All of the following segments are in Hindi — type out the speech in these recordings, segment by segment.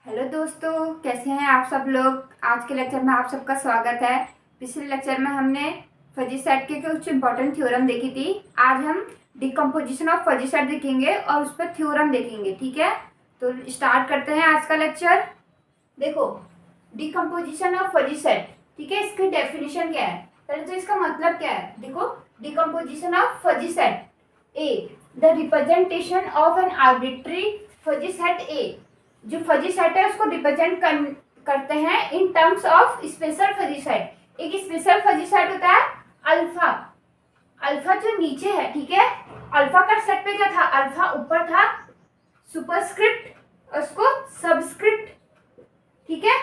हेलो दोस्तों, कैसे हैं आप सब लोग। आज के लेक्चर में आप सबका स्वागत है। पिछले लेक्चर में हमने फजी सेट के कुछ इंपॉर्टेंट थ्योरम देखी थी। आज हम डिकम्पोजिशन ऑफ फजी सेट देखेंगे और उस पर थ्योरम देखेंगे। ठीक है, तो स्टार्ट करते हैं आज का लेक्चर। देखो, डिकम्पोजिशन ऑफ फजी सेट, ठीक है, इसकी डेफिनेशन क्या है, पहले तो इसका मतलब क्या है। देखो, decomposition of fuzzy set A, the representation of an arbitrary fuzzy set A, जो फजी सेट है उसको रिप्रेजेंट करते हैं in terms of special fuzzy set. एक स्पेशल फजी सेट होता है अल्फा। अल्फा जो नीचे है, ठीक है, अल्फा का सेट पे क्या था, अल्फा ऊपर था, सुपरस्क्रिप्ट उसको सबस्क्रिप्ट, ठीक है।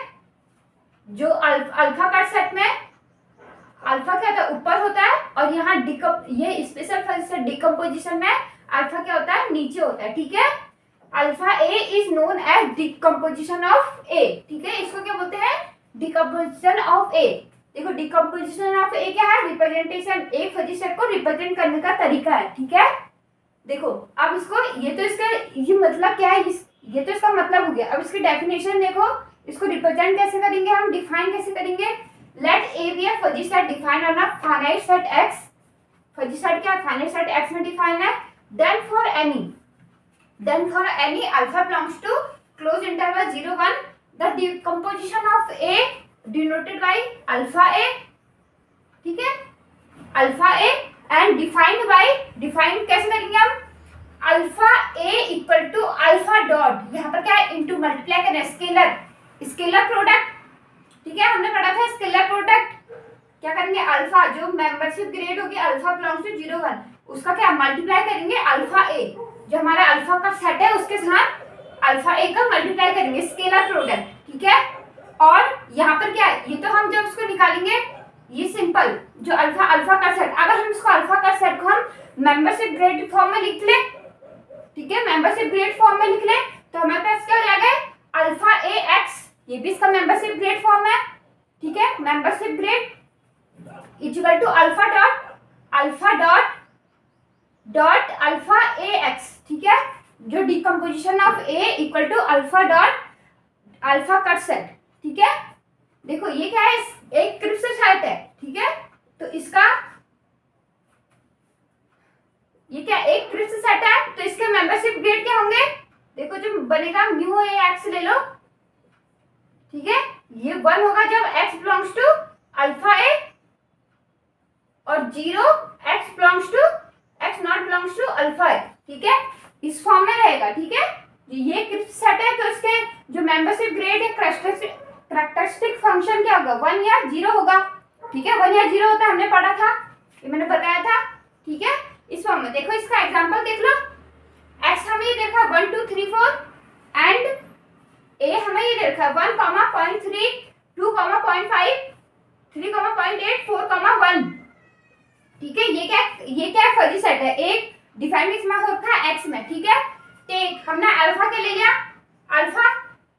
जो अल्फा का सेट में अल्फा क्या होता है, ऊपर होता है, और यहाँ ये स्पेशल फजी सेट डिकम्पोजिशन में अल्फा क्या होता है, नीचे होता है, ठीक है। Alpha A is known as decomposition of A, ठीक है, इसको क्या बोलते हैं, डिकम्पोजिशन ऑफ ए। देखो, डिकम्पोजिशन ऑफ ए क्या है, रिप्रेजेंटेशन, एक फजी सेट को रिप्रेजेंट करने का तरीका है, ठीक है। देखो, अब इसको ये मतलब क्या है, ये तो इसका मतलब हो गया। अब इसकी डेफिनेशन देखो, इसको रिप्रेजेंट कैसे करेंगे, हम डिफाइन कैसे करेंगे। Let A B a fuzzy set defined on a finite set X. Fuzzy set क्या, फाइनाइट सेट एक्स में डिफाइन है। Then for any alpha belongs to closed interval 0 1, the decomposition of A denoted by alpha A, ठीक है, alpha A and defined कैसे करेंगे हम, alpha A equal to alpha dot, यहाँ पर क्या है, इंटू मल्टीप्लाई करें, स्केलर प्रोडक्ट, ठीक है, हमने पढ़ा था स्केलर प्रोडक्ट। क्या करेंगे, अल्फा जो मेंबरशिप ग्रेड होगी अल्फा बिलोंग्स टू 0 1, उसका क्या मल्टीप्लाई करेंगे अल्फा ए, जो हमारा अल्फा का सेट है उसके साथ अल्फा ए का मल्टीप्लाई करेंगे, स्केलर प्रोडक्ट, ठीक है। और यहाँ पर क्या है, ये तो हम जब उसको निकालेंगे, ये सिंपल जो अल्फा का सेट, अगर हम इसको अल्फा का सेट को हम मेंबरशिप ग्रेड फॉर्म में लिख ले, ठीक है, मेंबरशिप ग्रेड फॉर्म में लिख ले, तो हमारे पास क्या हो जाएगा, अल्फा ए एक्स, ये भी इसका मेंबरशिप ग्रेड फॉर्म है, ठीक है। Membership grade equal to alpha dot alpha A X, ठीक है, जो decomposition of A equal to alpha dot alpha cut set, ठीक है। देखो, ये क्या है, एक क्रिप्स सेट है, ठीक है, तो इसका ये क्या, एक क्रिप्स सेट है, तो इसके मेंबरशिप ग्रेड क्या होंगे, देखो जो बनेगा म्यू ए एक्स ले लो, ठीक है, ये 1 होगा जब x belongs to alpha A, और 0 x not belongs to alpha A, ठीक है, इस फॉर्म में रहेगा, ठीक है। ये क्रिप्स सेट है, तो इसके जो मेंबरशिप ग्रेड है, कैरेक्टरिस्टिक फंक्शन क्या होगा, 1 या 0 होगा, ठीक है, 1 या 0 होता है, हमने पढ़ा था, ये मैंने बताया था, ठीक है। इस फॉर्म में देखो, इसका एग्जांपल देख लो, x हमें ये देखा 1 2 3 4 एंड ए हमें ये देखा 1 0.3 2 0.5 3 0.8 4 1, ठीक है। ये क्या फजी सेट है, एक डिफाइन इसमें होता है एक्स में, ठीक है। टेक हमने अल्फा के ले लिया, अल्फा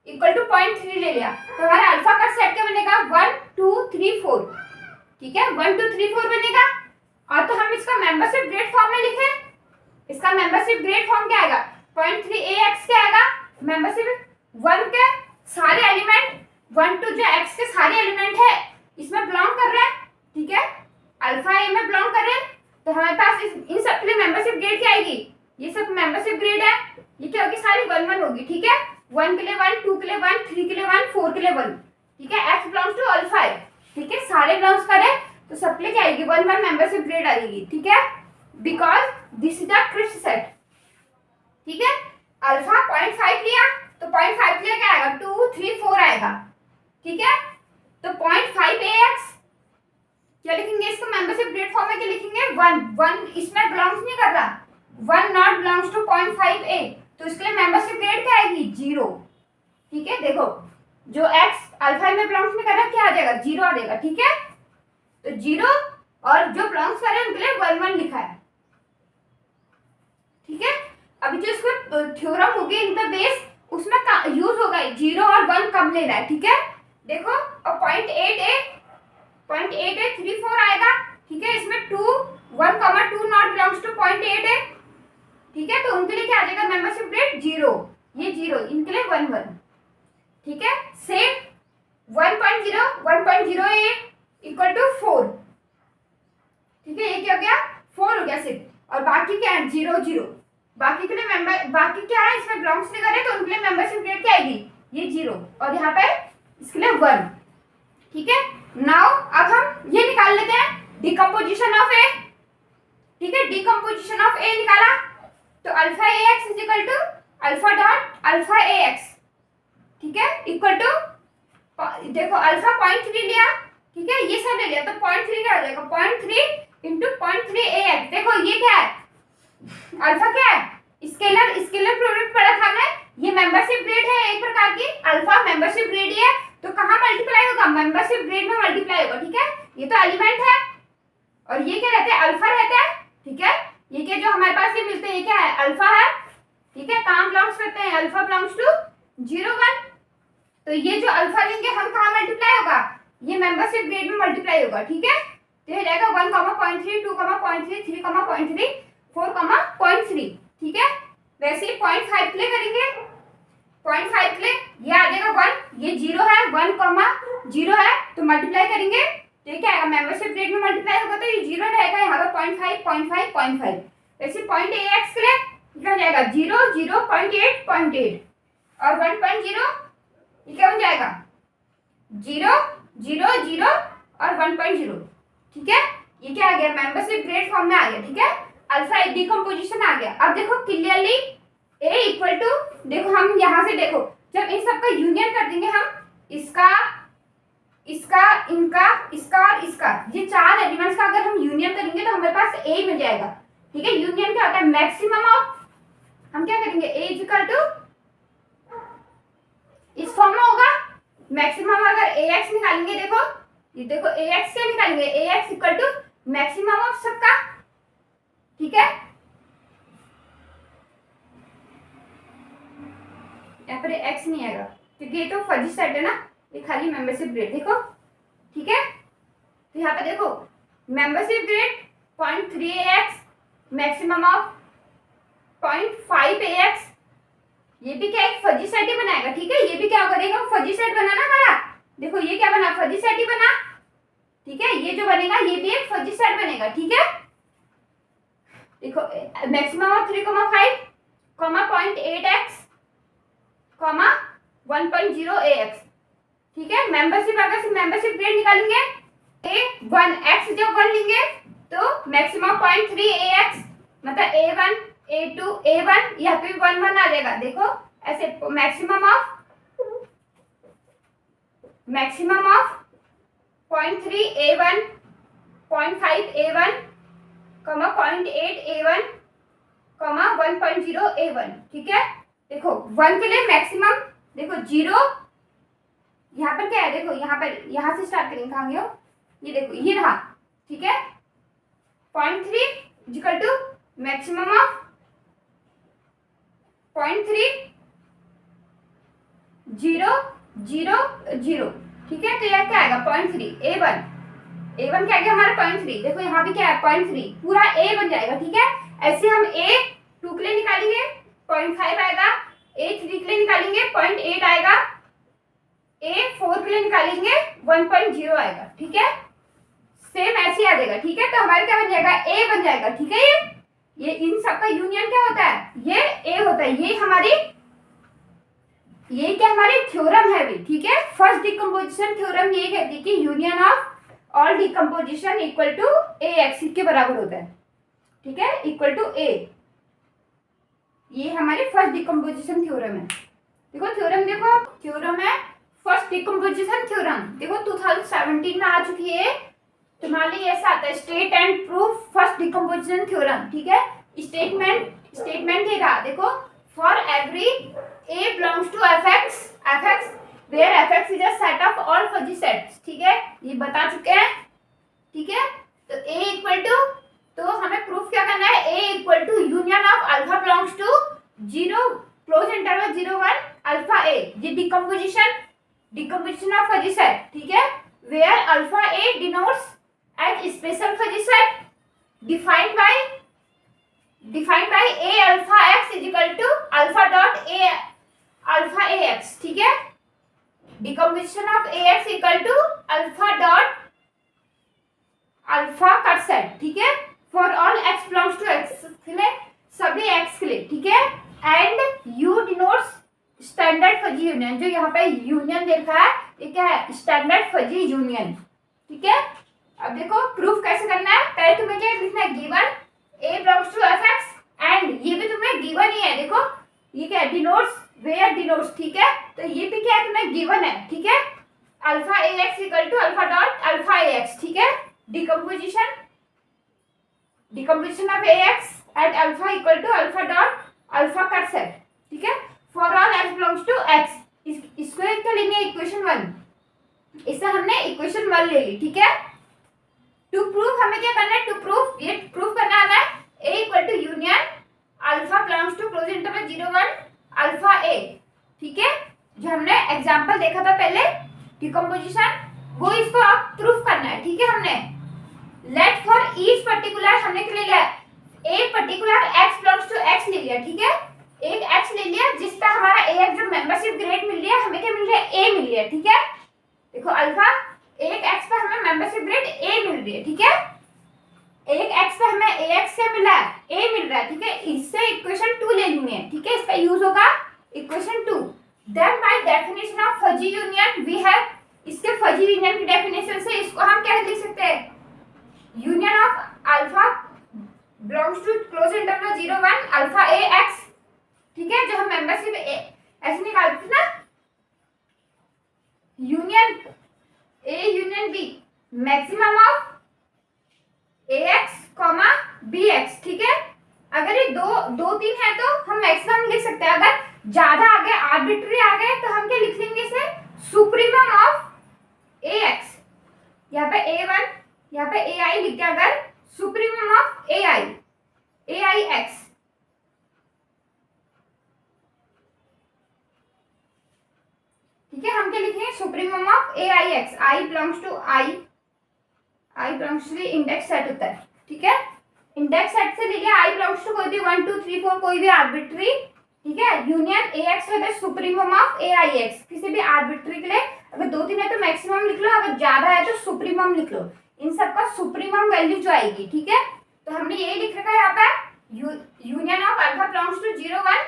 इक्वल टू 0.3 ले लिया, तो हमारा अल्फा का सेट क्या बनेगा, 1 2 3 4, ठीक है, 1 2 3 4 बनेगा। और तो हम इसका मेंबरशिप ग्रेड फॉर्म में लिखे, इसका मेंबरशिप ग्रेड फॉर्म क्या आएगा, 0.3 ax क्या आएगा, मेंबरशिप 1 के सारे एलिमेंट 1 2 जो x के सारे एलिमेंट है इसमें बिलोंग कर रहे हैं, ठीक है, अल्फा ए में बिलोंग कर रहे हैं, तो हमारे पास इन सब के लिए मेंबरशिप ग्रेड क्या आएगी, ये सब मेंबरशिप ग्रेड है, ये क्या होगी, सारी 1 1 होगी, ठीक है, 1 के लिए 1 2 के लिए 1 3 के लिए 1 4 के लिए 1, ठीक है, x belongs to alpha A, ठीक है, सारे बिलोंग्स करे तो सब के लिए क्या आएगी, 1 1 मेंबरशिप ग्रेड आएगी, ठीक है, because this is a crisp set, ठीक है। अल्फा 0.5 लिया, तो 0.5 के लिए क्या आएगा, 2 3 4 आएगा, ठीक है, तो 0.5 ax क्या लिखेंगे, इसको मेंबरशिप ग्रेड फॉर्म में क्या लिखेंगे, 1 इसमें बिलोंग्स नहीं कर रहा, 1 नॉट बिलोंग्स टू 0.5 a, तो इसके लिए मेंबरशिप ग्रेड क्या आएगी, 0, ठीक है। देखो, जो x अल्फा में बिलोंग्स नहीं कर रहा, क्या आ जाएगा, 0 आ जाएगा, ठीक है, तो 0, और जो बिलोंग्स कर रहे हैं उनके लिए 1 1 लिखा है, ठीक है। अभी जो इसको थ्योरम होगी इन द बेस, उसमें यूज होगा 0 और 1 कब लेना है, ठीक है। देखो, और 0.8 a 3 4 आएगा, ठीक है, इसमें 2 नॉट बिलोंग्स टू 0.8 a, ठीक है, तो उनके लिए क्या आ जाएगा, मेंबरशिप ग्रेड 0, ये 0, इनके लिए 1 1, ठीक है। सेम 1.0 ए इक्वल टू 4, ठीक है। ये क्या हो गया 4 हो गया सिर्फ, और बाकी क्या है 0 0। बाकी के लिए मेंबर, बाकी क्या है इसमें बिलोंग्स नहीं करे तो उनके लिए मेंबरशिप ग्रेड क्या आएगी ये 0, और यहाँ पे इसके लिए 1, ठीक है। नाउ अब हम ये निकाल लेते हैं डिकम्पोजिशन ऑफ ए, ठीक है। डिकम्पोजिशन ऑफ ए निकाला तो alpha A x is equal to alpha dot alpha A X, ठीक है, इक्वल टू, देखो अल्फा 0.3 लिया, ठीक है, ये सब ले लिया तो 0.3 क्या हो जाएगा 0.3 इंटू 0.3 ए एक्स। देखो ये क्या है अल्फा, क्या है स्केलर, स्केलर प्रोडक्ट पढ़ा था हमने, ये मेंबरशिप ग्रेड है एक प्रकार की, अल्फा मेंबरशिप ग्रेड है तो कहाँ मल्टीप्लाई होगा मेंबरशिप ग्रेड में मल्टीप्लाई होगा, ठीक है। ये तो एलिमेंट है और ये क्या रहता है अल्फा रहता है, ठीक है। ये क्या जो हमारे पास ये मिलते हैं ये क्या है अल्फा है, ठीक है। कहाँ बिलोंग्स करते हैं अल्फा बिलोंग्स टू 0 1, तो ये जो अल्फा लेंगे हम कहाँ मल्टीप्लाई होगा ये मेंबरशिप ग्रेड में मल्टीप्लाई होगा, ठीक है। तो ये रहेगा 1, 0.3, 2, 0.3, 3, 0.3, 4, 0.3, ठीक है। वैसे ही 0.5 के लिए करेंगे, 0.5 के लिए ये आ जाएगा 1, ये 0 है 1, 0 है तो मल्टीप्लाई करेंगे तो ये क्या आएगा मेंबरशिप ग्रेड में मल्टीप्लाई होगा तो ये 0 रहेगा यहाँ पर 0.5 0.5 0.5। वैसे पॉइंट ए एक्स के लिए क्या हो जाएगा 0 0 0.8 0.8 और 1.0 ये क्या हो जाएगा 0 0 0 और 1.0, ठीक है। ये क्या आ गया मेंबरशिप ग्रेड फॉर्म में आ गया, ठीक है। अल्फा डिकम्पोजिशन आ गया। अब देखो क्लियरली ए इक्वल टू, देखो हम यहाँ से देखो जब इन सबका यूनियन कर देंगे हम इसका इसका इनका इसका और इसका, ये 4 एलिमेंट्स का अगर हम यूनियन करेंगे तो हमारे पास ए मिल जाएगा, ठीक है। यूनियन क्या होता है मैक्सिमम ऑफ, हम क्या करेंगे ए इक्वल टू इस फॉर्म में होगा मैक्सिमम, अगर ए एक्स निकालेंगे देखो ये देखो ए एक्स क्या निकालेंगे A x equal to maximum of सबका, ठीक है। यहाँ पर एक्स नहीं आएगा क्योंकि ये तो फजी सेट है ना, ये खाली मेंबरशिप ग्रेड देखो, ठीक है। तो यहाँ पे देखो membership grade 0.3 AX, maximum of 0.5 AX, ये भी क्या एक फजी सेट ही बनाएगा, ठीक है। ये भी क्या करेगा फजी सेट बनाना हमारा, देखो ये क्या बना फजी सेट ही बना, ठीक है। ये जो बनेगा ये भी एक फजी सेट बनेगा, ठीक है। देखो मैक्सिमम ऑफ 3,5, 0.8x, 1.0 AX, ठीक है। मेंबरशिप अगर मेंबरशिप ग्रेड निकालेंगे A1 x जब 1 लेंगे तो मैक्सिमम 0.3 AX, मतलब A1 A2 A1, यहाँ पे 1 1 आ जाएगा, देखो ऐसे maximum of 0.3 A1, 0.5 A1, 0.8 A1, 1.0 A1, ठीक है। देखो 1 के लिए मैक्सिमम, देखो 0 यहाँ पर क्या है, देखो यहाँ पर यहाँ से स्टार्ट करेंगे कहाँ गए हो, ये देखो ये रहा, ठीक है। 0.3 इक्वल टू मैक्सिमम ऑफ 0.3 0 0 0, ठीक है। तो यह क्या आएगा 0.3 A1, A1 क्या आएगा हमारा 0.3, देखो यहाँ भी क्या है 0.3, पूरा A बन जाएगा, ठीक है। ऐसे हम A2 के लिए निकालेंगे 0.5 आएगा, A3 के लिए निकालेंगे 0.8 आएगा, A4 के लिए निकालेंगे 1.0 आएगा, ठीक है। सेम ऐसे आ जाएगा, ठीक है। तो हमारे क्या बन जाएगा A बन जाएगा, ठीक है। ये इन सबका यूनियन क्या होता है ये A होता है, ये हमारी ये क्या हमारी थ्योरम है भी, ठीक है। फर्स्ट डिकम्पोजिशन थ्योरम ये कहती है कि union of all decomposition equal to AX के बराबर होता है, ठीक है, इक्वल टू A। ये हमारी फर्स्ट डिकम्पोजिशन थ्योरम है। देखो थ्योरम, देखो थ्योरम है फर्स्ट डिकम्पोजिशन थ्योरम, देखो 2017 में आ चुकी है। तुम्हारे लिए ऐसा आता है state and proof first decomposition theorem, ठीक है। स्टेटमेंट ये रहा, देखो for every A belongs to fx where fx is a set of all fuzzy sets, ठीक है, ये बता चुके हैं, ठीक है। तो A इक्वल टू, तो हमें प्रूफ क्या करना है A equal to union of alpha belongs to 0 close interval 0 1 alpha A, ये डिकम्पोजिशन ऑफ फजी सेट, ठीक है, where alpha A denotes as special fuzzy set defined by A alpha x is equal to alpha dot A alpha AX, ठीक है। A x equal to alpha dot alpha का सेट, ठीक है, for all x belongs to X के लिए, सभी एक्स के लिए, ठीक है। And you denotes standard fuzzy union, जो यहाँ पे यूनियन देखा है ये क्या है, स्टैंडर्ड फजी यूनियन, ठीक है। अब देखो प्रूफ कैसे करना है, पहले तुम्हें क्या लिखना है, given A belongs to F x, and ये भी तुम्हें गिवन ही है, देखो ये क्या है, डिनोट्स वेयर डिनोट्स, ठीक है, तो ये भी क्या है तुम्हें गिवन है, ठीक है। Alpha A x equal to alpha dot alpha A X, ठीक है। Decomposition of A X at alpha equal to alpha dot alpha का सेट, ठीक है, for all x belongs to X. इसको एक क्या लेंगे, इक्वेशन 1, इससे हमने इक्वेशन 1 ले ली, ठीक है। टू प्रूफ हमें क्या करना है, टू प्रूफ ये प्रूफ करना है A equal to union alpha belongs to close interval 0 1 alpha A, ठीक है, जो हमने एग्जांपल देखा था पहले डिकम्पोजिशन, वो इसको अब प्रूफ करना है, ठीक है। हमने लेट फॉर ईच पर्टिकुलर हमने क्या ले लिया, एक particular X belongs to X ले लिया, ठीक है, एक एक्स ले लिया जिस पर हमारा ए एक्स जो मेंबरशिप ग्रेड मिल रही है, हमें क्या मिल रहा है, ए मिल रही है, ठीक है। देखो अल्फा एक एक्स पर हमें मेंबरशिप ग्रेड ए मिल रही है, ठीक है, एक एक्स पे हमें ए एक्स से मिला है, ए मिल रहा है, ठीक है, इससे इक्वेशन 2 ले लेनी है, ठीक है, इसका यूज होगा equation 2। Then by definition of fuzzy union we have, इसके फजी यूनियन की डेफिनेशन से इसको हम क्या लिख सकते हैं, union of alpha belongs to close interval 0 1 alpha A X, ठीक है, जो हम मेंबरशिप ऐसे निकालते थे ना, union A union B maximum of A x comma B X, ठीक है। अगर ये दो तीन है तो हम मैक्सिमम लिख सकते हैं, अगर ज्यादा आ गए आर्बिट्री आ गए तो हम क्या लिख लेंगे इसे, सुप्रीमम ऑफ ए एक्स, यहाँ पे A1 यहाँ पे ए आई लिख दिया, अगर supremum of A I X, ठीक है, हम क्या लिखेंगे, supremum of A I X, I belongs to I belongs to index set होता है, ठीक है, इंडेक्स सेट से ले लिया, आई बिलोंग्स टू कोई भी 1 2 3 4 कोई भी आर्बिट्री, ठीक है, यूनियन ए एक्स है supremum of A I x, किसी भी आर्बिट्री के लिए, अगर 2 3 है तो मैक्सिमम लिख लो, अगर ज्यादा है तो सुप्रीमम लिख लो, इन सबका सुप्रीमम वैल्यू जो आएगी, ठीक है। तो हमने ये लिख रखा है यहाँ पे, union of alpha belongs to 0 1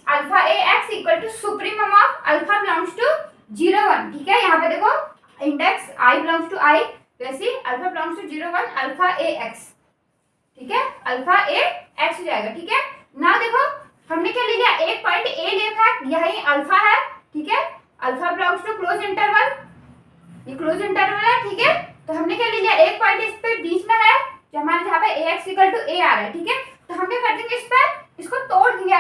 alpha A x equal to supremum of alpha belongs to 0 1, ठीक है, यहाँ पे देखो index I belongs to I, वैसे alpha belongs to 0 1 alpha A X, ठीक है, अल्फा ए एक्स हो जाएगा, ठीक है। ना देखो हमने क्या ले लिया, एक पॉइंट ए ले रखा है, यही अल्फा है, ठीक है, alpha belongs to close interval, ये क्लोज इंटरवल है, ठीक है, तो हमने क्या ले लिया, एक पॉइंट इस पे बीच में है, जो हमारे जहाँ पे ए एक्स इक्वल टू ए आ रहा है, ठीक है, तो हम क्या कर देंगे, इस पे इसको तोड़ देंगे,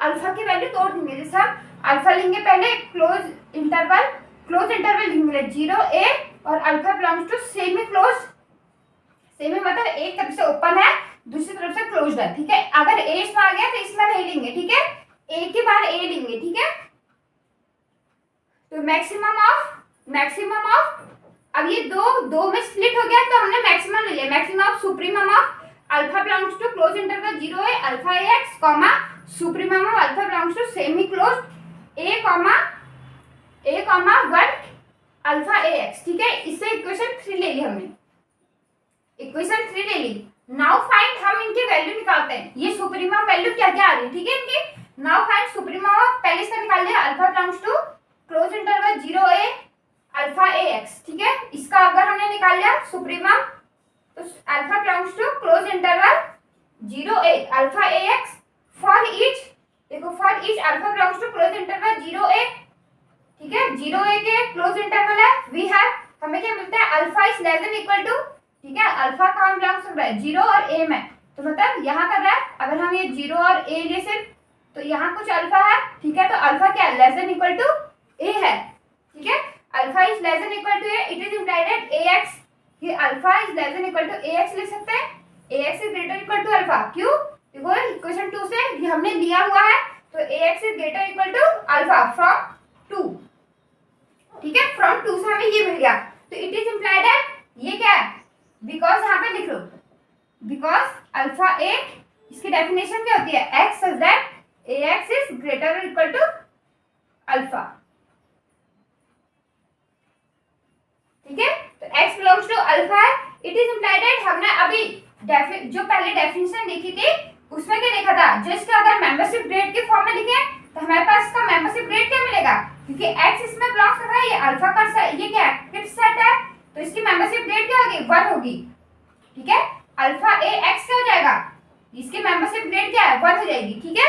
अल्फा की वैल्यू तोड़ देंगे, जैसे हम अल्फा लेंगे पहले क्लोज इंटरवल लेंगे 0 ए और alpha belongs to semi close, semi मतलब एक तरफ से ओपन है दूसरी तरफ से क्लोज्ड है, ठीक है, अगर ए इसमें आ गया तो इसमें नहीं लेंगे, ठीक है, ए के बाहर ए लेंगे, ठीक है। तो मैक्सिमम ऑफ अब ये दो में स्प्लिट हो गया तो हमने मैक्सिमम ले लिया, maximum of supremum of alpha belongs to close interval 0 A alpha A x comma supremum of alpha belongs to semi closed A comma 1 alpha A X, ठीक है, इससे इक्वेशन 3 ले ली हमने, इक्वेशन 3 ले ली। नाउ फाइंड, हम इनकी वैल्यू निकालते हैं, ये सुप्रीमम वैल्यू क्या क्या आ रही है, ठीक है, इनकी। नाउ फाइंड सुप्रीमम ऑफ, पहले इसका निकाल लिया alpha belongs to close interval 0 A alpha A X, ठीक है, इसका अगर हमने निकाल लिया सुप्रीमम, तो alpha belongs to close interval 0 A alpha A X for each, देखो for each alpha belongs to close interval 0 A, ठीक है, 0 ए के क्लोज इंटरवल है, वी हैव, हमें क्या मिलता है, alpha is less than equal to, ठीक है, अल्फा कहाँ बिलोंग्स कर रहा है, 0 और ए में, तो मतलब यहाँ कर रहा है, अगर हम ये 0 और ए ले सिर्फ, तो यहाँ कुछ अल्फा है, ठीक है, तो अल्फा क्या है, less than equal to A है, ठीक है, alpha is less than equal to A, it is implied that A X, ये alpha is less than equal to A X लिख सकते हैं, A x is greater equal to alpha, क्यों, देखो इक्वेशन 2 से ये हमने लिया हुआ है, तो A x is greater equal to alpha from 2, ठीक है, फ्रॉम 2 से हमें ये मिल गया, तो इट इज इंप्लाइड दैट ये क्या है, बिकॉज यहाँ पे लिख लो, बिकॉज अल्फा ए, इसकी डेफिनेशन क्या होती है, X such that A x is greater equal to alpha, ठीक है। तो x बिलोंग्स टू अल्फा है, इट इज इम्प्लाइड दैट हमने अभी जो पहले डेफिनेशन देखी थी उसमें क्या देखा था, जो इसका अगर मेंबरशिप ग्रेड के फॉर्म में लिखे तो हमारे पास इसका मेंबरशिप ग्रेड क्या मिलेगा, क्योंकि x इसमें बिलोंग्स कर रहा है, ये अल्फा का ये क्या है क्रिप्स सेट है, तो इसकी मेंबरशिप ग्रेड क्या होगी 1 होगी। ठीक है, अल्फा ए एक्स क्या हो जाएगा, इसकी मेंबरशिप ग्रेड क्या है 1 हो जाएगी। ठीक है,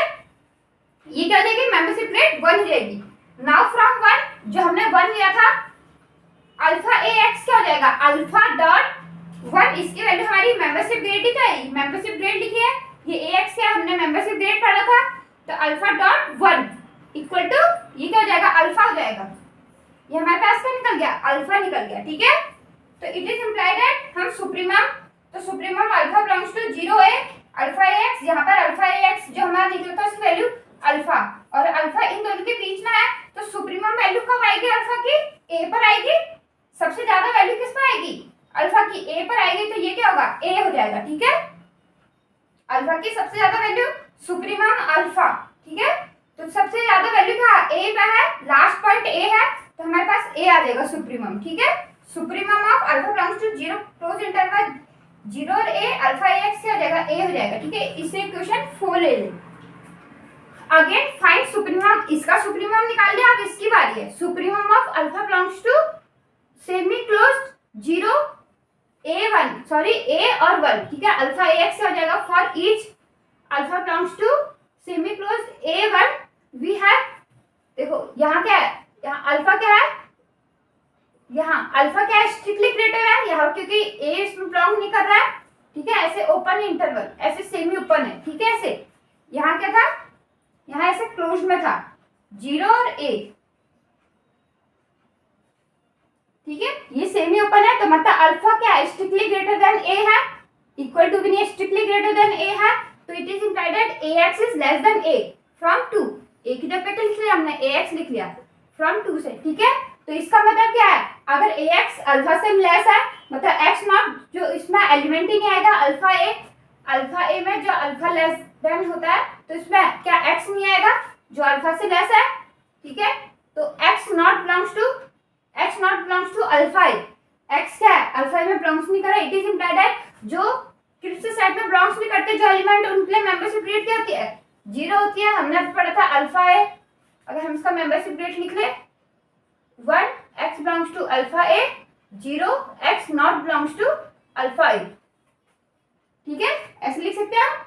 ये क्या हो जाएगी मेंबरशिप ग्रेड 1 हो जाएगी। नाउ फ्रॉम 1 जो हमने 1 लिया था अल्फा ए एक्स क्या हो जाएगा अल्फा डॉट 1, इसकी वैल्यू हमारी मेंबरशिप ग्रेड ही तो है, मेंबरशिप ग्रेड लिखी है, ये ए एक्स क्या हमने मेंबरशिप ग्रेड पढ़ा था, तो अल्फा डॉट 1 इक्वल टू ये क्या हो जाएगा अल्फा हो जाएगा, ये हमारे पास क्या निकल गया अल्फा निकल गया। ठीक है, तो इट इज इम्प्लाइड दैट हम सुप्रीमम, तो supremum alpha belongs to 0 A alpha A X, यहाँ पर अल्फा ए एक्स जो हमारा निकला था उसकी वैल्यू अल्फा, और अल्फा इन दोनों के बीच में है, तो सुप्रीमम वैल्यू कब आएगी अल्फा की ए पर आएगी, सबसे ज्यादा वैल्यू किस पर आएगी अल्फा की ए पर आएगी, तो ये क्या होगा ए हो जाएगा। ठीक है, अल्फा की सबसे ज्यादा वैल्यू सुप्रीमम अल्फा। ठीक है, तो सबसे ज्यादा वैल्यू क्या ए पे है, लास्ट पॉइंट ए है, तो हमारे पास ए आ जाएगा सुप्रीमम। ठीक है, supremum of alpha belongs to 0 close interval 0 और ए अल्फा ए एक्स क्या हो जाएगा ए हो जाएगा। ठीक है, इसे इक्वेशन 4 ले लें। अगेन फाइंड सुप्रीमम, इसका सुप्रीमम निकाल लिया, अब इसकी बारी है। Supremum of alpha belongs to semi closed 0 a1 sorry a और 1। ठीक है, अल्फा ए एक्स हो जाएगा for each alpha belongs to semi closed a1 we have, देखो यहाँ क्या है, यहाँ अल्फा क्या है, यहाँ अल्फा क्या है स्ट्रिक्टली ग्रेटर है यहाँ, क्योंकि a इसमें बिलोंग नहीं कर रहा है। ठीक है, ऐसे ओपन इंटरवल, ऐसे सेमी ओपन है। ठीक है, ऐसे यहाँ क्या था, यहाँ ऐसे क्लोज में था 0 और a। ठीक है, ये सेमी ओपन है, तो मतलब अल्फा क्या है स्ट्रिक्टली ग्रेटर देन a है, इक्वल टू भी नहीं स्ट्रिक्टली ग्रेटर देन a है, तो it is implied that ax is less then a from 2, a की जगह पे लिख लिया हमने ax लिख लिया फ्रॉम 2 से। ठीक है, तो इसका मतलब क्या है, अगर ax अल्फा से लेस है मतलब x नॉट जो इसमें एलिमेंट ही नहीं आएगा अल्फा ए में जो अल्फा लेस देन होता है, तो इसमें क्या x नहीं आएगा जो अल्फा से लेस है। ठीक है, तो x not belongs to alpha A, x क्या है अल्फा ए में बिलोंग्स नहीं कर रहा, इट इज इम्प्लाइड दैट जो क्रिप्स सेट में बिलोंग्स नहीं करते जो एलिमेंट उनके लिए मेंबरशिप ग्रेड क्या होती है 0 होती है। हमने अभी पढ़ा था अल्फा ए, अगर हम इसका मेंबरशिप ग्रेड लिख ले 1 x belongs to alpha A 0 x not belongs to alpha A. ठीक है, ऐसे लिख सकते हैं हम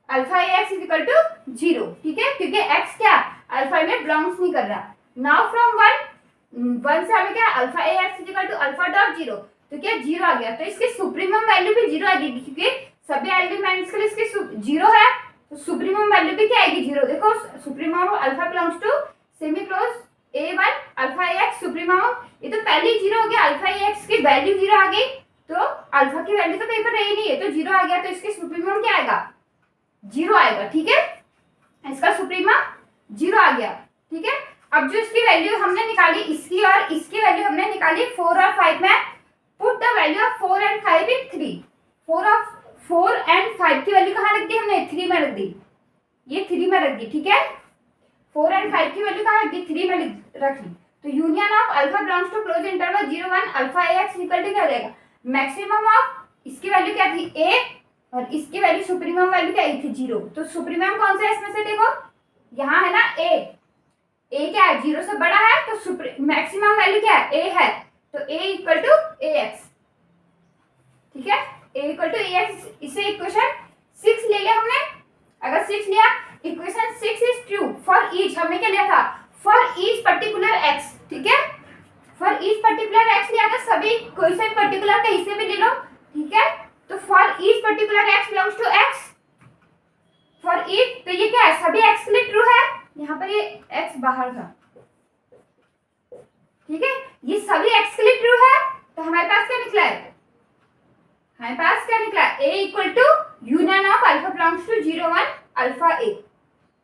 alpha A x is equal to 0। ठीक है, क्योंकि x क्या अल्फा में बिलोंग्स नहीं कर रहा। नाउ फ्रॉम 1 से हमें क्या alpha A x is equal to alpha dot 0, तो क्या 0 आ गया, तो इसकी सुप्रीमम वैल्यू भी 0 आ जाएगी, क्योंकि सभी एलिमेंट्स के लिए इसकी 0 है, तो सुप्रीमम वैल्यू भी क्या आएगी 0। देखो supremum alpha belongs to semi close a1 alpha A X supremum, ये तो पहले ही 0 हो गया, अल्फा ए एक्स की वैल्यू 0 आ गई, तो अल्फा की वैल्यू तो कहीं पर रही नहीं है, तो 0 आ गया, तो इसकी सुप्रीमम क्या आएगा 0 आएगा। ठीक है, इसका सुप्रीमम 0 आ गया। ठीक है, अब जो इसकी वैल्यू हमने निकाली इसकी और इसकी वैल्यू हमने निकाली 4 और 5 में, put the value of 4 and 5 in 3। 4 and 5 की वैल्यू कहाँ रख दी हमने 3 में रख दी, ये 3 में रख दी। ठीक है, 4 एंड 5 की वैल्यू कहाँ रख दी 3 में रख ली, तो union of alpha belongs to close interval 0 1 alpha A x equal to क्या हो जाएगा, मैक्सिमम ऑफ इसकी वैल्यू क्या थी a और इसकी वैल्यू सुप्रीमम वैल्यू क्या आई थी 0, तो सुप्रीमम कौन सा है इसमें से, देखो यहाँ है ना a क्या है 0 से बड़ा है, तो मैक्सिमम वैल्यू क्या है a है, तो a equal to A X. ठीक है, a equal to A X, इसे इक्वेशन 6 ले लिया हमने। अगर 6 लिया, इक्वेशन 6 इज ट्रू फॉर ईच, हमने क्या लिया था फॉर ईच पर्टिकुलर x। ठीक है, फॉर ईच पर्टिकुलर x लिया था, सभी कोई से पर्टिकुलर कहीं से भी ले लो। ठीक है, तो for each particular x belongs to x for each, तो ये क्या है सभी x के लिए ट्रू है, यहाँ पर ये x बाहर था। ठीक है, ये सभी x के लिए ट्रू है, तो हमारे पास क्या निकला है, हमारे पास क्या निकला a equal to union of alpha belongs to 0 1 alpha a।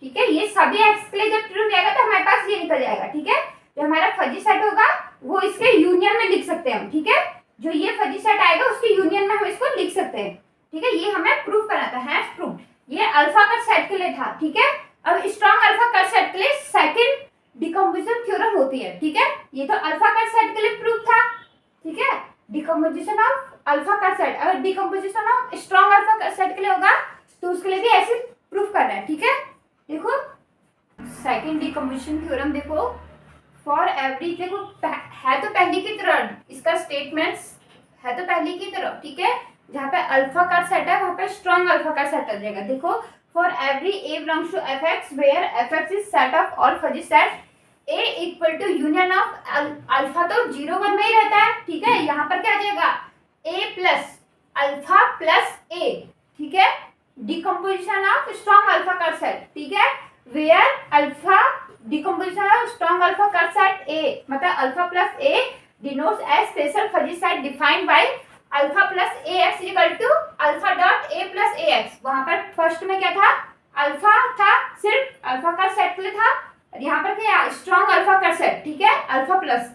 ठीक है, ये सभी x के लिए जब ट्रू जाएगा तो हमारे पास ये निकल जाएगा। ठीक है, जो हमारा फजी सेट होगा वो इसके यूनियन में लिख सकते हैं हम। ठीक है, जो ये फजी सेट आएगा उसके यूनियन में हम इसको लिख सकते हैं। ठीक है, ये हमें प्रूफ करना था, हैज प्रूफ। ये अल्फा कट सेट के लिए था। ठीक है, अब स्ट्रॉन्ग अल्फा कट सेट के लिए सेकंड डिकम्पोजिशन थ्योरम होती है। ठीक है, ये तो अल्फा कट सेट के लिए प्रूफ था। ठीक है। डिकम्पोजिशन ऑफ अल्फा का सेट, अगर डिकम्पोजिशन ऑफ स्ट्रॉन्ग अल्फा का सेट के लिए होगा तो उसके लिए भी ऐसे प्रूफ करना है, ठीक है। देखो सेकंड डिकम्पोजिशन थ्योरम, देखो फॉर एवरी, देखो है तो पहली की तरह, इसका स्टेटमेंट्स है तो पहली की तरह, ठीक है। जहाँ पे अल्फा का सेट है वहाँ पे स्ट्रॉन्ग अल्फा का सेट आ जाएगा। देखो for every A belongs to F X where F X is set of all fuzzy set A equal to union of alpha, तो 0 1 में ही रहता है, ठीक है। यहाँ पर क्या आ जाएगा A plus alpha plus A, ठीक है। डिकम्पोजिशन ऑफ स्ट्रॉन्ग अल्फा का सेट, ठीक है, where alpha decomposition of strong alpha का सेट ए, मतलब alpha plus A denotes as special fuzzy set defined by alpha plus A x equal to alpha dot A plus A X. वहां पर फर्स्ट में क्या था, अल्फा था, सिर्फ अल्फा का सेट के लिए था, और यहाँ पर क्या स्ट्रॉन्ग अल्फा का सेट, ठीक है, अल्फा प्लस,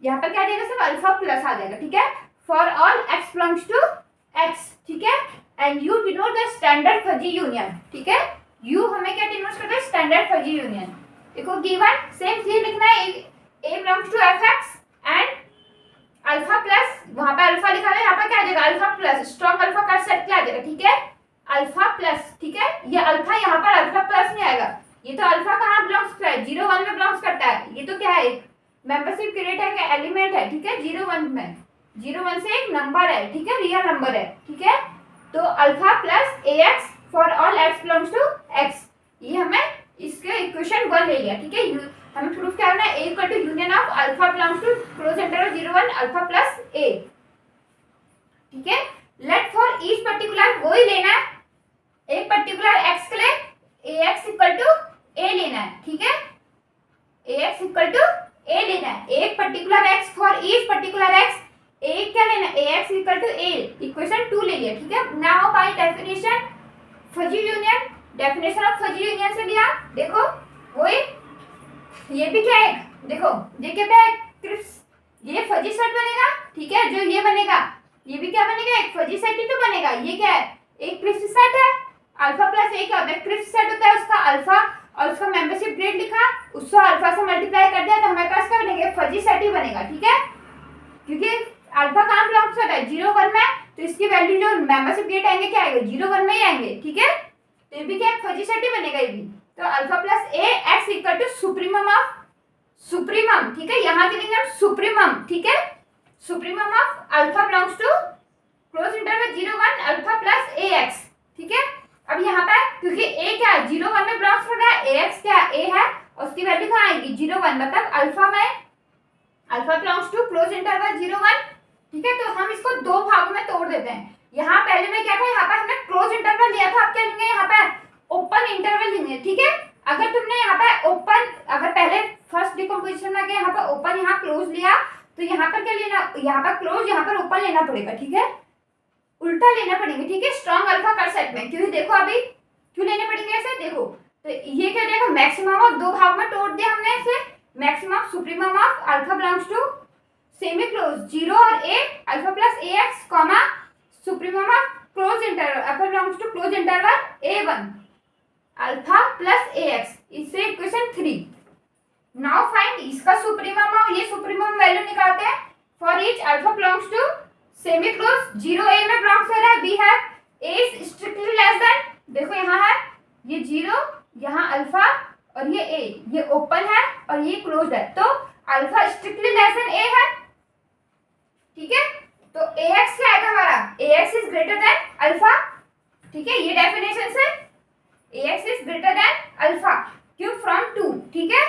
यहाँ पर क्या आ जाएगा सिर्फ अल्फा प्लस आ जाएगा, ठीक है। For all x belongs to x, ठीक है, and U denote the standard fuzzy union, ठीक है। यू हमें क्या डिनोट करता है, स्टैंडर्ड फजी यूनियन। देखो गिवन सेम चीज लिखना है, A belongs to F x and alpha plus, वहां पे अल्फा लिखा है, यहाँ पर क्या आ जाएगा अल्फा प्लस, स्ट्रॉन्ग अल्फा का सेट क्या आ जाएगा, ठीक है, अल्फा प्लस, ठीक है। ये अल्फा यहाँ पर अल्फा प्लस नहीं आएगा, ये तो अल्फा कहाँ बिलोंग्स करता है, 0 1 में बिलोंग्स करता है। ये तो क्या है, एक मेंबरशिप क्रिएट है, क्या एलिमेंट है, ठीक है, 0 1 में, 0 1 से एक नंबर है, ठीक है, रियल नंबर है, ठीक है। तो alpha plus A X for all x belongs to X, ये हमें इसके इक्वेशन 1 ले लिया, ठीक है। हमें प्रूफ क्या करना है, A equal to union of alpha belongs to close interval 0 1 alpha plus A, ठीक है। लेट फॉर ईच पर्टिकुलर वो ही लेना है, एक पर्टिकुलर एक्स के लिए A x equal to A लेना है, ठीक है, A x equal to A लेना है, एक particular x for each particular x, A क्या लेना है, A x equal to A, equation 2 ले लिया, ठीक है। Now by definition fuzzy union, definition of fuzzy union से लिया, देखो वही, ये भी क्या है, देखो ये क्या है क्रिप्स, ये फजी सेट बनेगा, ठीक है, जो ये बनेगा ये भी क्या बनेगा, एक फजी सेट ही तो बनेगा। ये क्या है, एक क्रिप्स सेट है, अल्फा प्लस ए क्या होता है, क्रिप्स सेट होता है, उसका अल्फा और उसका मेंबरशिप ग्रेड लिखा, उसको अल्फा से मल्टीप्लाई कर दिया तो हमारे पास क्या बनेगा, फजी सेट ही बनेगा, ठीक है। क्योंकि अल्फा कहाँ बिलोंग्स करता है, 0 1 में, तो इसकी वैल्यू जो मेंबरशिप ग्रेड आएंगे क्या आएगा, 0 1 में ही आएंगे, ठीक है। तो ये भी क्या फजी सेट ही बनेगा, ये भी। तो alpha plus A x equal to supremum of supremum, ठीक है, यहाँ के लिए सुप्रीमम, ठीक है, supremum of alpha belongs to close interval 0 1 alpha plus A X, ठीक है। अब यहाँ पे क्योंकि ए क्या है 0 1 में बिलोंग्स कर रहा है, ए एक्स क्या ए है और उसकी वैल्यू कहाँ आएगी 0 1, मतलब अल्फा में alpha belongs to close interval 0 1, ठीक है। तो हम इसको दो भागों में तोड़ देते हैं। यहाँ पहले में क्या था, यहाँ पर हमने क्लोज इंटरवल लिया था, अब क्या लेंगे यहाँ पे ओपन इंटरवल लेंगे, ठीक है। अगर तुमने यहाँ पे ओपन, अगर पहले फर्स्ट डिकम्पोजिशन में यहाँ पर ओपन यहाँ क्लोज लिया तो यहाँ पर क्या लेना, यहाँ पर क्लोज यहाँ पर ओपन लेना पड़ेगा, ठीक है, उल्टा लेना पड़ेगा, ठीक है, स्ट्रॉन्ग अल्फा कर सेट में। क्योंकि देखो अभी क्यों लेने पड़ेंगे ऐसे, देखो तो ये क्या जाएगा, मैक्सिमम ऑफ दो भाग में तोड़ दिया हमने ऐसे, maximum supremum of alpha belongs to semi close 0 और A alpha plus A x comma supremum of close interval alpha belongs to close interval A 1 alpha plus A x, इससे इक्वेशन 3। नाउ फाइंड इसका सुप्रीमम और ये सुप्रीमम वैल्यू निकालते हैं for each alpha belongs to semi close 0 A में बिलोंग्स कर रहा है, we have A is strictly less than, देखो यहाँ है ये 0, यहाँ अल्फा और ये ए, ये ओपन है और ये क्लोज्ड है, तो alpha strictly less than A है, ठीक है। तो ए एक्स क्या आएगा हमारा, A x is greater than alpha, ठीक है, ये डेफिनेशन से A x is greater than alpha, क्यों, फ्रॉम 2, ठीक है।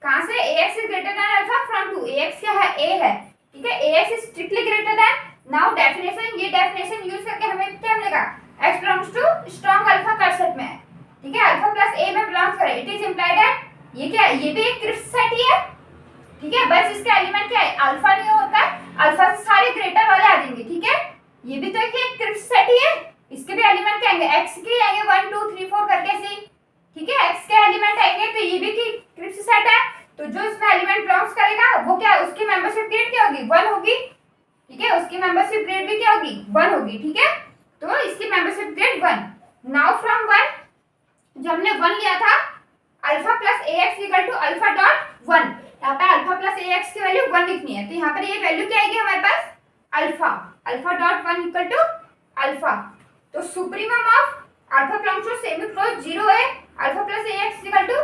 कहां से, A x is greater than alpha from 2, A x क्या है ए है, ठीक है, A x is strictly greater than, now definition, ये डेफिनेशन यूज करके हमें क्या मिलेगा, X belongs to strong alpha cut set में है, ठीक है, अल्फा प्लस ए में बिलोंग्स करे, इट इज इंप्लाइड है, ये क्या है, ये भी एक क्रिप्स सेट ही है, ठीक है, बस इसका एलिमेंट क्या है, अल्फा नहीं होता है, अल्फा से सारे ग्रेटर वाले आ जाएंगे, ठीक है। ये भी तो एक क्रिप्स सेट ही है, इसके भी एलिमेंट क्या आएंगे, एक्स के आएंगे 1 2 3 4 करके ऐसे, ठीक है, एक्स के एलिमेंट आएंगे, तो ये भी की क्रिप्स सेट है, तो जो इसमें एलिमेंट बिलोंग्स करेगा वो क्या, उसकी मेंबरशिप ग्रेड क्या होगी, 1 होगी, ठीक है, उसकी मेंबरशिप ग्रेड भी क्या होगी, 1 होगी, ठीक है। तो इसकी मेंबरशिप ग्रेड 1। नाउ फ्रॉम 1 जब हमने 1 लिया था, alpha plus A x equal to alpha dot 1, यहाँ पे अल्फा प्लस ए एक्स की वैल्यू 1 लिखनी है, तो यहाँ पर ये वैल्यू क्या आएगी हमारे पास, alpha, alpha dot 1 equal to alpha. तो supremum of alpha belongs to semi close 0 है, alpha plus A x equal to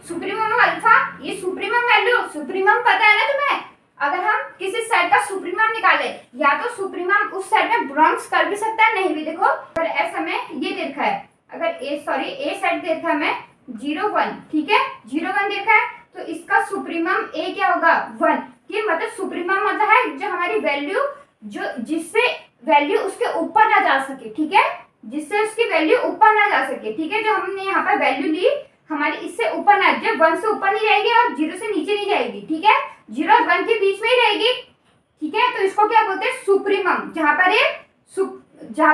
supremum of alpha. ये सुप्रीमम वैल्यू, सुप्रीमम पता है ना तुम्हें, अगर हम किसी सेट का सुप्रीमम निकाले, या तो सुप्रीमम उस सेट में बिलोंग्स कर भी सकता है, नहीं भी। देखो अगर एस हमें ये दे रखा है, अगर ए सेट दे रखा है हमें 0 1, ठीक है, 0 1 दे रखा है, तो इसका सुप्रीमम ए क्या होगा 1। ये मतलब सुप्रीमम मतलब है जो हमारी वैल्यू, जो जिससे वैल्यू उसके ऊपर ना जा सके, ठीक है, जिससे उसकी वैल्यू ऊपर ना जा सके, ठीक है। जो हमने यहाँ पर वैल्यू ली हमारी इससे ऊपर ना, जब 1 से ऊपर नहीं जाएगी और 0 से नीचे नहीं जाएगी, ठीक है, 0 और 1 के बीच में ही रहेगी, ठीक है। तो इसको क्या बोलते हैं, सुप्रीमम, जहां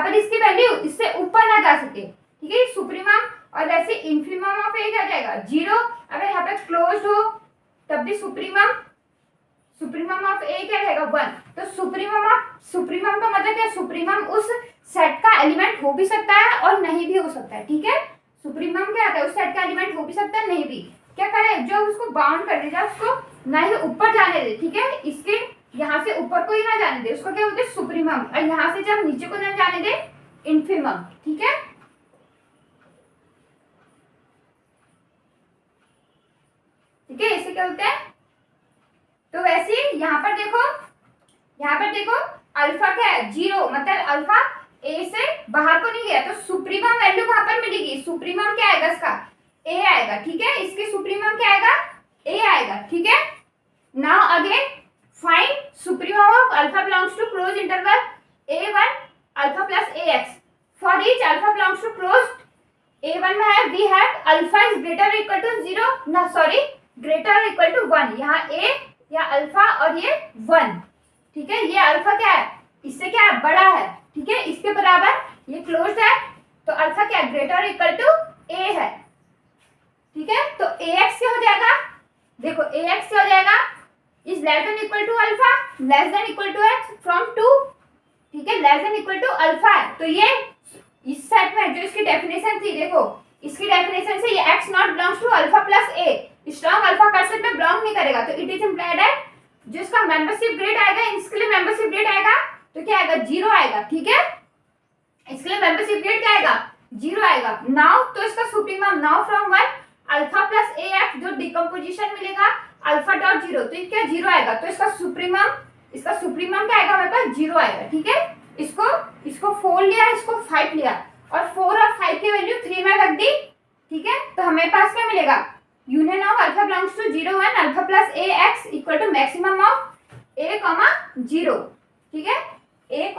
पर इसकी वैल्यू इससे ऊपर ना जा सके, ठीक है, सुप्रीमम। और वैसे इन्फीमम ऑफ ए क्या हो जाएगा 0, अगर यहाँ पे क्लोज्ड हो तब भी सुप्रीमम ऑफ ए क्या रहेगा 1। तो सुप्रीमम का मतलब क्या, सुप्रीमम उस सेट का एलिमेंट हो भी सकता है और नहीं भी हो सकता है, ठीक है। सुप्रीमम क्या होता है, उस सेट का एलिमेंट हो भी सकता है, नहीं भी। क्या करे, जो उसको बाउंड कर दे, जा उसको ना ही ऊपर जाने दे, ठीक है, इसके यहाँ से ऊपर को ही ना जाने दे, उसको क्या बोलते हैं सुप्रीमम। और यहाँ से जब नीचे को ना जाने दे, इन्फीमम, ठीक है। ठीक है, इसे क्या बोलते हैं। तो वैसे यहाँ पर देखो अल्फा क्या है 0, मतलब अल्फा ए से बाहर को नहीं गया, तो सुप्रीमम वैल्यू कहां पर मिलेगी, सुप्रीमम क्या आएगा इसका, ए आएगा, ठीक है, इसके सुप्रीमम क्या आएगा, ए आएगा, ठीक है। Now again find supremum of alpha belongs to close interval a1 alpha plus ax for each alpha belongs to closed a1 में है we have alpha is greater equal to 0, ना सॉरी ग्रेटर इक्वल टू 1, यहाँ a या अल्फा और ये 1, ठीक है। ये अल्फा क्या है, इससे क्या है, बड़ा है, ठीक है, इसके बराबर, ये क्लोज्ड है, तो अल्फा क्या है, ग्रेटर इक्वल टू ए है, ठीक है। तो ax क्या हो जाएगा, देखो ax क्या हो जाएगा, is less than equal to alpha, less than equal to x from 2, ठीक है, less than equal to alpha है। तो ये इस सेट में जो इसकी डेफिनेशन थी, देखो इसकी डेफिनेशन से ये x not belongs to alpha plus a, strong alpha का सेट में बिलोंग नहीं करेगा, तो इट इज इंप्लाइड है जो इसका मेंबरशिप ग्रेड आएगा, इसके लिए मेंबरशिप ग्रेड आएगा तो क्या आएगा 0 आएगा, ठीक है, इसके लिए मेंबरशिप ग्रेड क्या आएगा 0 आएगा। नाउ तो इसका supremum, now from 1 alpha plus ax जो डिकम्पोजिशन मिलेगा अल्फा डॉट 0, तो ये क्या 0 आएगा, तो इसका सुप्रीमम क्या आएगा हमारे पास 0 आएगा, ठीक है। इसको 4 लिया, इसको 5 लिया, और 4 और 5 की वैल्यू 3 में रख दी, ठीक है। तो हमेरे पास क्या मिलेगा, union of alpha belongs to 0 1 alpha plus ax equal to maximum of a, 0, ठीक है, a,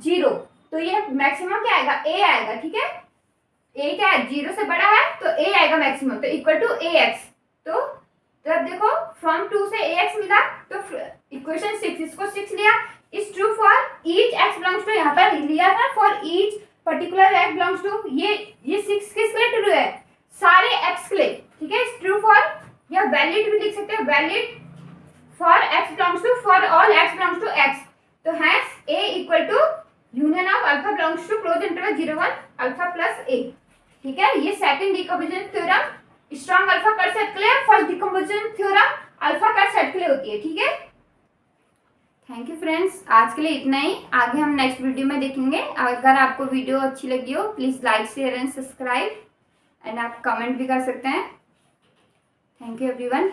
0। तो ये मैक्सिमम क्या आएगा, a आएगा, ठीक है, a क्या है 0 से बड़ा है तो a आएगा मैक्सिमम, तो इक्वल टू ax। तो अब देखो फ्रॉम 2 से ax मिला, तो इक्वेशन 6, इसको 6 लिया, is true for each x belongs to, यहाँ पर लिया था for each particular x belongs to, ये 6 किस लिए ट्रू है, सारे x के लिए, ठीक है, ट्रू फॉर, या वैलिड भी लिख सकते हैं, valid for x belongs to, for all x belongs to x। तो hence a equal to union of alpha belongs to close interval 0 1 alpha plus a, ठीक है। ये second decomposition theorem strong alpha cut set के लिए, first decomposition theorem alpha cut set के लिए होती है, ठीक है। थैंक यू फ्रेंड्स, आज के लिए इतना ही, आगे हम नेक्स्ट वीडियो में देखेंगे। अगर आपको वीडियो अच्छी लगी हो please like share and subscribe, and आप कमेंट भी कर सकते हैं। Thank you everyone.